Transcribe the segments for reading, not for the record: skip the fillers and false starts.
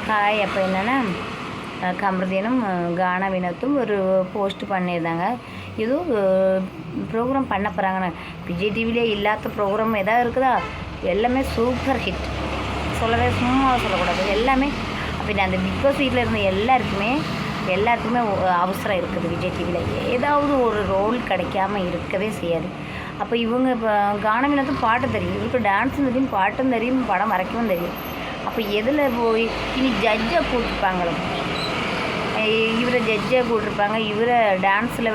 Hi. அப்போ என்னென்னா கமருதீனும் கானா வினோத்தும் ஒரு போஸ்ட் பண்ணியிருந்தாங்க. ஏதோ ப்ரோக்ராம் பண்ண போகிறாங்கன்னு. விஜய் டிவிலே இல்லாத ப்ரோக்ராம் எதாவது இருக்குதா? எல்லாமே சூப்பர் ஹிட். சொல்லவே சும்மா சொல்லக்கூடாது. எல்லாமே அப்படி அந்த பிக் பாஸ் வீட்டில் இருந்த எல்லாருக்குமே அவசரம் இருக்குது. விஜய் டிவியில் ஏதாவது ஒரு ரோல் கிடைக்காம இருக்கவே செய்யாது. அப்போ இவங்க இப்போ கானா வினோத்தும் பாட்டு தெரியும், இவருக்கு டான்ஸும் தெரியும், பாட்டும் தெரியும், படம் வரைக்கவும் தெரியும். அப்போ எதில் போய் இனி ஜட்ஜை கூப்பிட்டுருப்பாங்களோ, இவரை ஜட்ஜை கூப்பிட்ருப்பாங்க, இவரை டான்ஸில்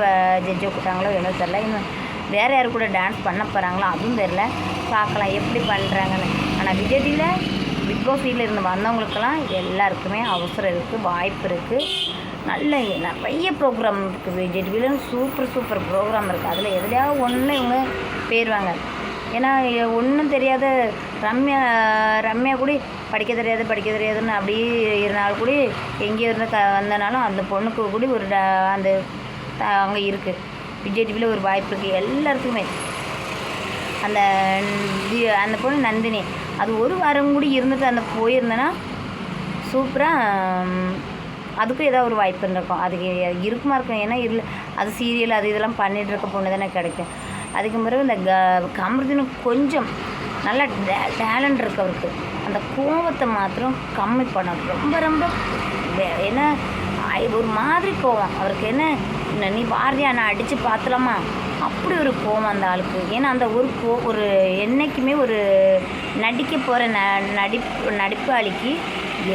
ஜட்ஜை கூப்பிட்டாங்களோ என்ன தெரில. இன்னும் வேறு யார் கூட டான்ஸ் பண்ண போகிறாங்களோ அதுவும் தெரில. பார்க்கலாம் எப்படி பண்ணுறாங்கன்னு. ஆனால் விஜய் டிவியில் பிக் பாஸ் வீட்டில் இருந்து வந்தவங்களுக்கெல்லாம் எல்லாருக்குமே அவசரம் இருக்குது, வாய்ப்பு இருக்குது. நல்ல நிறைய ப்ரோக்ராம் இருக்குது விஜய் டிவியில். சூப்பர் ப்ரோக்ராம் இருக்குது. அதில் எதுலையாவது ஒன்று இவங்க போயிடுவாங்க. ஏன்னா ஒன்றும் தெரியாத ரம்யா கூட படிக்க தெரியாதுன்னு அப்படியே இருந்தாலும் கூட எங்கேயோ இருந்து வந்தனாலும் அந்த பொண்ணுக்கு கூட ஒரு அந்த அங்கே இருக்குது. விஜய் டிவியில் ஒரு வாய்ப்பு இருக்குது எல்லாத்துக்குமே. அந்த பொண்ணு நந்தினி அது ஒரு வாரம் கூட இருந்துட்டு அந்த போயிருந்தேன்னா சூப்பராக அதுக்கும் ஏதாவது ஒரு வாய்ப்பு இருந்திருக்கும். அதுக்கு இருக்குமா இருக்கும். ஏன்னா இல்லை அது சீரியல் அது இதெல்லாம் பண்ணிகிட்டு இருக்க பொண்ணு தானே கிடைக்கும். அதுக்கு பிறகு இந்த கமருதீனுக்கு கொஞ்சம் நல்லா டேலண்ட் இருக்குது அவருக்கு. அந்த கோவத்தை மாத்திரம் கம்மி பண்ணணும். ரொம்ப ஏன்னா ஒரு மாதிரி கோவம் அவருக்கு. என்ன நீ பாரதியா நான் அடித்து பார்த்துலாமா அப்படி ஒரு கோவம் அந்த ஆளுக்கு. ஏன்னா அந்த ஒரு என்றைக்குமே ஒரு நடிக்க போகிற நடிப்பாளிக்கு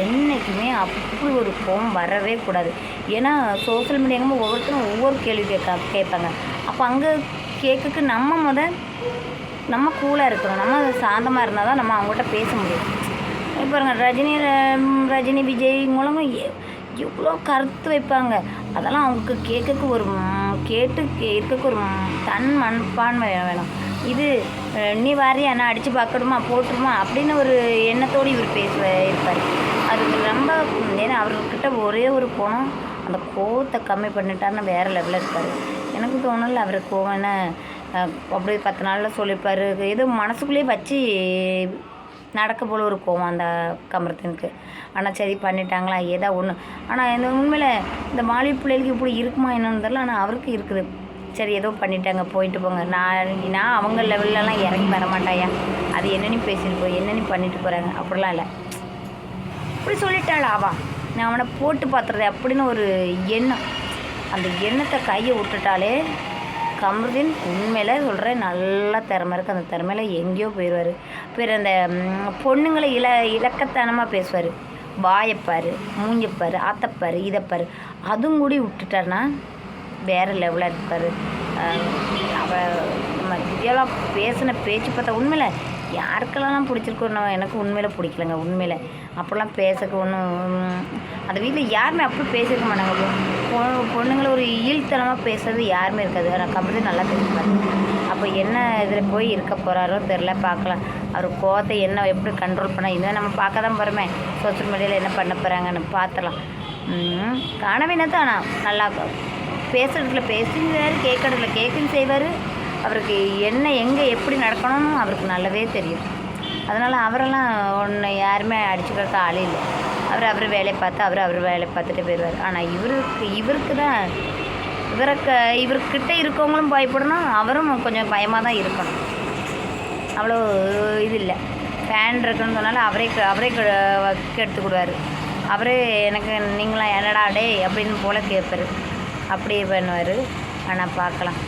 என்றைக்குமே அப்படி ஒரு கோவம் வரவே கூடாது. ஏன்னா சோசியல் மீடியாங்கும்போது ஒவ்வொருத்தரும் ஒவ்வொரு கேள்வி கேட்பாங்க. அப்போ அங்கே கேட்குக்கு நம்ம கூலாக இருக்கணும், நம்ம சாந்தமாக இருந்தால் தான் நம்ம அவங்ககிட்ட பேச முடியும். பாருங்க ரஜினி விஜய் மூலமும் எவ்வளோ கருத்து வைப்பாங்க. அதெல்லாம் அவங்களுக்கு கேட்க ஒரு இருக்க ஒரு தன் மண்பான்மை வேணும். இது நீ வாரியா நான் அடித்து பார்க்கணுமா போட்டுருமா அப்படின்னு ஒரு எண்ணத்தோடு இவர் இருப்பார். அது ரொம்ப ஏன்னா அவர்கிட்ட ஒரே ஒரு கோணம், அந்த கோவத்தை கம்மி பண்ணிட்டாருன்னு வேறு லெவலில் இருப்பார். எனக்கு தோணலை அவர் கோவம் என்ன அப்படியே 10 நாளில் சொல்லியிருப்பார். ஏதோ மனசுக்குள்ளேயே வச்சு நடக்க போல ஒரு கோவம் அந்த கமருதீனுக்கு. ஆனால் சரி பண்ணிட்டாங்களா ஏதோ ஒன்று. ஆனால் இந்த உண்மையில் இந்த மாலி பிள்ளைகளுக்கு இப்படி இருக்குமா என்னன்னு தெரியல. ஆனால் அவருக்கு இருக்குது. சரி ஏதோ பண்ணிட்டாங்க போயிட்டு போங்க. நான் அவங்க லெவல்லலாம் இறங்கி வரமாட்டாயா, அது என்னென்னு பேசிட்டு போய் என்னென்னு பண்ணிட்டு போகிறாங்க அப்படிலாம் இல்லை. இப்படி சொல்லிட்டாளா நான் அவனை போட்டு பார்த்துறது அப்படின்னு ஒரு எண்ணம். அந்த எண்ணத்தை கையை விட்டுட்டாலே கமருதீன் உண்மையில் சொல்கிறேன் நல்லா திறமை இருக்குது. அந்த திறமையில் எங்கேயோ போயிடுவார். அந்த பொண்ணுங்களை இலக்கத்தனமாக பேசுவார். வாயப்பார், மூஞ்சப்பார், ஆத்தப்பார், இதைப்பார். அதுவும் கூடி விட்டுட்டார்னா வேறு லெவலாக இருப்பார். நம்ம இதெல்லாம் பேசின பேச்சு பார்த்தா உண்மையில் யாருக்கெல்லாம் பிடிச்சிருக்கோம். எனக்கு உண்மையில் பிடிக்கலங்க. உண்மையில் அப்படிலாம் பேசக்க ஒன்றும் அந்த வீட்டில் யாருமே அப்படி பேசியிருக்க மாட்டாங்க. பொண்ணுங்களை ஒரு ஈழ்த்தனமாக பேசுறது யாருமே இருக்காது. ஆனால் கமருதீன் நல்லா பேசுவார். அப்போ என்ன இதில் போய் இருக்க போகிறாரோ தெரில. பார்க்கலாம் அவர் கோவத்தை என்ன எப்படி கண்ட்ரோல் பண்ண. இன்னும் நம்ம பார்க்க தான் போகிறோமே சோசியல் மீடியாவில் என்ன பண்ண போகிறாங்கன்னு பார்த்துலாம். காணவினதான் ஆனால் நல்லா பேசுறதுல பேசுவார், கேட்கறதுல கேட்குன்னு செய்வார். அவருக்கு என்ன எங்கே எப்படி நடக்கணும்னு அவருக்கு நல்லாவே தெரியும். அதனால் அவரெல்லாம் ஒன்று யாருமே அடிச்சுக்கிறதுக்கு ஆளே இல்லை. அவர் வேலையை பார்த்து அவர் வேலையை பார்த்துட்டு போயிடுவார். ஆனால் இவருக்கு தான் இவர்கிட்ட இருக்கவங்களும் பயப்படணும், அவரும் கொஞ்சம் பயமாக தான் இருக்கணும். அவ்வளோ இது இல்லை. ஃபேன் இருக்குன்னு சொன்னாலும் அவரே எடுத்துக்கிடுவார். அவரே எனக்கு நீங்களாம் என்னடா டே அப்படின்னு போல் கேட்பார். அப்படியே பண்ணுவார். ஆனால் பார்க்கலாம்.